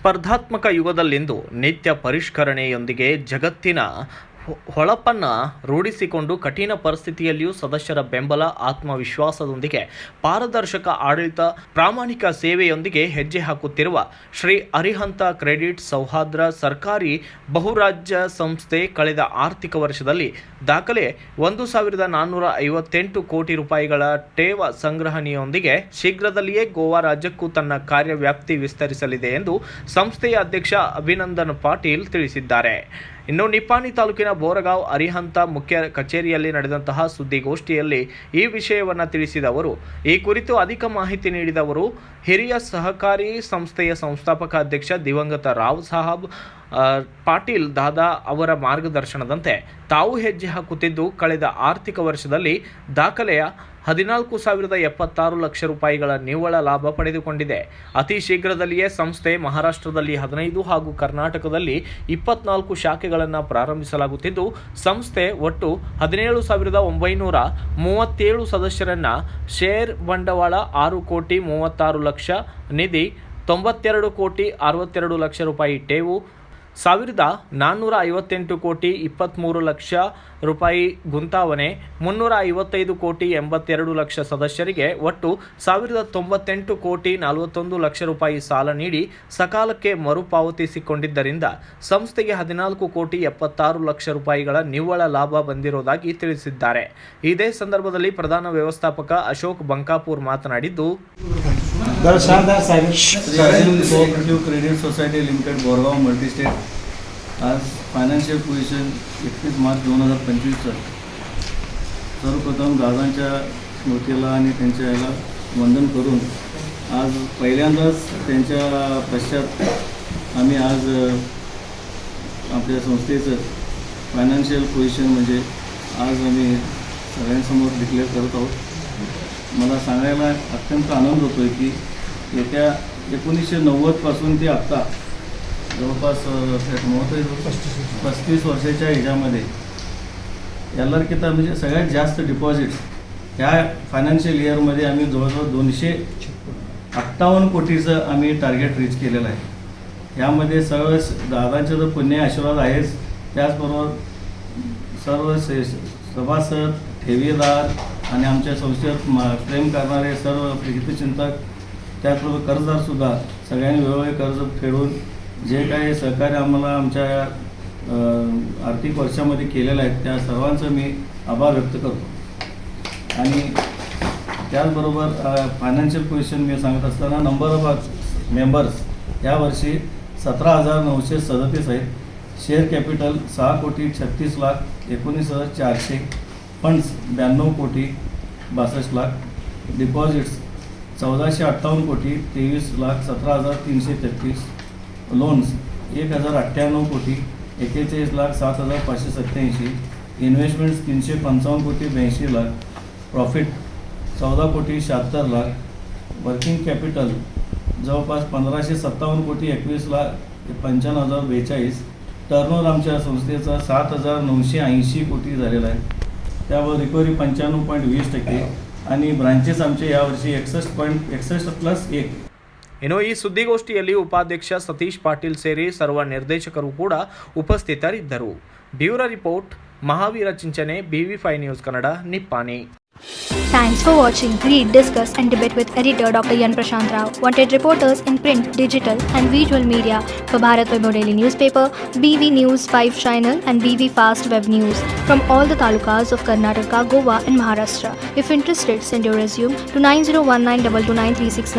ಸ್ಪರ್ಧಾತ್ಮಕ ಯುಗದಲ್ಲಿಂದು ನಿತ್ಯ ಪರಿಷ್ಕರಣೆಯೊಂದಿಗೆ ಜಗತ್ತಿನ ಹೊಳಪನ್ನು ರೂಢಿಸಿಕೊಂಡು ಕಠಿಣ ಪರಿಸ್ಥಿತಿಯಲ್ಲಿಯೂ ಸದಸ್ಯರ ಬೆಂಬಲ, ಆತ್ಮವಿಶ್ವಾಸದೊಂದಿಗೆ ಪಾರದರ್ಶಕ ಆಡಳಿತ, ಪ್ರಾಮಾಣಿಕ ಸೇವೆಯೊಂದಿಗೆ ಹೆಜ್ಜೆ ಹಾಕುತ್ತಿರುವ ಶ್ರೀ ಅರಿಹಂತ ಕ್ರೆಡಿಟ್ ಸೌಹಾರ್ದ ಸರ್ಕಾರಿ ಬಹುರಾಜ್ಯ ಸಂಸ್ಥೆ ಕಳೆದ ಆರ್ಥಿಕ ವರ್ಷದಲ್ಲಿ ದಾಖಲೆ 1,458 ಕೋಟಿ ರೂಪಾಯಿಗಳ ಠೇವ ಸಂಗ್ರಹಣೆಯೊಂದಿಗೆ ಶೀಘ್ರದಲ್ಲಿಯೇ ಗೋವಾ ರಾಜ್ಯಕ್ಕೂ ತನ್ನ ಕಾರ್ಯವ್ಯಾಪ್ತಿ ವಿಸ್ತರಿಸಲಿದೆ ಎಂದು ಸಂಸ್ಥೆಯ ಅಧ್ಯಕ್ಷ ಅಭಿನಂದನ್ ಪಾಟೀಲ್ ತಿಳಿಸಿದ್ದಾರೆ. ಇನ್ನು ನಿಪ್ಪಾಣಿ ತಾಲೂಕಿನ ಬೋರಗಾಂವ್ ಅರಿಹಂತ ಮುಖ್ಯ ಕಚೇರಿಯಲ್ಲಿ ನಡೆದಂತಹ ಸುದ್ದಿಗೋಷ್ಠಿಯಲ್ಲಿ ಈ ವಿಷಯವನ್ನು ತಿಳಿಸಿದ ಅವರು, ಈ ಕುರಿತು ಅಧಿಕ ಮಾಹಿತಿ ನೀಡಿದ ಅವರು, ಹಿರಿಯ ಸಹಕಾರಿ ಸಂಸ್ಥೆಯ ಸಂಸ್ಥಾಪಕ ಅಧ್ಯಕ್ಷ ದಿವಂಗತ ರಾವ್ ಸಾಹಬ್ ಪಾಟೀಲ್ ದಾದಾ ಅವರ ಮಾರ್ಗದರ್ಶನದಂತೆ ತಾವು ಹೆಜ್ಜೆ ಹಾಕುತ್ತಿದ್ದು, ಕಳೆದ ಆರ್ಥಿಕ ವರ್ಷದಲ್ಲಿ ದಾಖಲೆಯ 14,076 ಲಕ್ಷ ರೂಪಾಯಿಗಳ ನಿವ್ವಳ ಲಾಭ ಪಡೆದುಕೊಂಡಿದೆ. ಅತಿ ಶೀಘ್ರದಲ್ಲಿಯೇ ಸಂಸ್ಥೆ ಮಹಾರಾಷ್ಟ್ರದಲ್ಲಿ 15 ಹಾಗೂ ಕರ್ನಾಟಕದಲ್ಲಿ 24 ಶಾಖೆಗಳನ್ನು ಪ್ರಾರಂಭಿಸಲಾಗುತ್ತಿದ್ದು, ಸಂಸ್ಥೆ ಒಟ್ಟು 17,937 ಸದಸ್ಯರನ್ನ ಷೇರ್ ಬಂಡವಾಳ 6 ಕೋಟಿ 36 ಲಕ್ಷ ನಿಧಿ, 92 ಕೋಟಿ 62 ಲಕ್ಷ ರೂಪಾಯಿ ಠೇವು, 1,458 ಕೋಟಿ 23 ಲಕ್ಷ ರೂಪಾಯಿ ಗುಂತಾವಣೆ, 355 ಕೋಟಿ 82 ಲಕ್ಷ ಸದಸ್ಯರಿಗೆ ಒಟ್ಟು 1,098 ಕೋಟಿ 41 ಲಕ್ಷ ರೂಪಾಯಿ ಸಾಲ ನೀಡಿ ಸಕಾಲಕ್ಕೆ ಮರುಪಾವತಿಸಿಕೊಂಡಿದ್ದರಿಂದ ಸಂಸ್ಥೆಗೆ 14 ಕೋಟಿ 76 ಲಕ್ಷ ರೂಪಾಯಿಗಳ ನಿವ್ವಳ ಲಾಭ ಬಂದಿರುವುದಾಗಿ ತಿಳಿಸಿದ್ದಾರೆ. ಇದೇ ಸಂದರ್ಭದಲ್ಲಿ ಪ್ರಧಾನ ವ್ಯವಸ್ಥಾಪಕ ಅಶೋಕ್ ಬಂಕಾಪುರ್ ಮಾತನಾಡಿದ್ದು, cooperative credit society limited Borgaon multi-state आज फायनान्शियल पोझिशन 31 मार्च 2025 सर्वप्रथम दादांच्या स्मृतीला आणि त्यांच्या याला वंदन करून आज पहिल्यांदाच त्यांच्या पश्चात आम्ही आज आपल्या संस्थेचं फायनान्शियल पोझिशन म्हणजे आज आम्ही सगळ्यांसमोर डिक्लेअर करत आहोत. मला सांगायला अत्यंत आनंद होतो आहे की येत्या 1990 पासून ते आत्ता जवळपास 35 वर्षाच्या ह्याच्यामध्ये यालार्किता म्हणजे सगळ्यात जास्त डिपॉझिट्स ह्या फायनान्शियल इयरमध्ये आम्ही जवळजवळ 258 कोटीचं आम्ही टार्गेट रीच केलेलं आहे. ह्यामध्ये सर्व दादांचे तर पुण्य आशीर्वाद आहेच, त्याचबरोबर सर्व सभासद, ठेवीदार आणि आमच्या संस्थेत प्रेम करणारे सर्व हितचिंतक, त्याचबरोबर कर्जदारसुद्धा सगळ्यांनी वेळोवेळी कर्ज फेडून जे काही सहकार्य आम्हाला आमच्या आर्थिक वर्षामध्ये केलेलं आहे त्या सर्वांचं मी आभार व्यक्त करतो. आणि त्याचबरोबर फायनान्शियल पोझिशन मी सांगत असताना नंबर ऑफ मेंबर्स यावर्षी 17,937 आहेत. शेअर कॅपिटल 6 कोटी 36 लाख 19,400, फंड्स 92 कोटी 62 लाख, डिपॉझिट्स 1,458 कोटी 23 लाख 17,333, लोन्स 1,098 कोटी 41 लाख 7,587, इन्व्हेस्टमेंट्स 355 कोटी 82 लाख, प्रॉफिट 14 कोटी 76 लाख, वर्किंग कॅपिटल जवळपास 1,557 कोटी 21 लाख 95,042, टर्नओव्हर आमच्या संस्थेचा 7,980 कोटी झालेला आहे. त्यावर रिकव्हरी 95.20% आणि ब्रांचेस आमचे यावर्षी 61.61+1. ಇನ್ನು ಈ ಸುದ್ದಿಗೋಷ್ಠಿಯಲ್ಲಿ ಉಪಾಧ್ಯಕ್ಷ ಸತೀಶ್ ಪಾಟೀಲ್ ಸೇರಿ ಸರ್ವ ನಿರ್ದೇಶಕರು ಕೂಡ ಉಪಸ್ಥಿತರಿದ್ದರು. Bureau report, Mahaveer Chinchane, BV5 news Kannada, Nippani. Thanks for watching. Read, discuss and debate with editor Dr. Yan Prashant Rao. Wanted reporters in print, digital and visual media for Bharat Vaibhav Daily Newspaper, BV News 5 Channel and BV Fast Web News from all the talukas of Karnataka, Goa and Maharashtra. If interested, send your resume to 9019229369.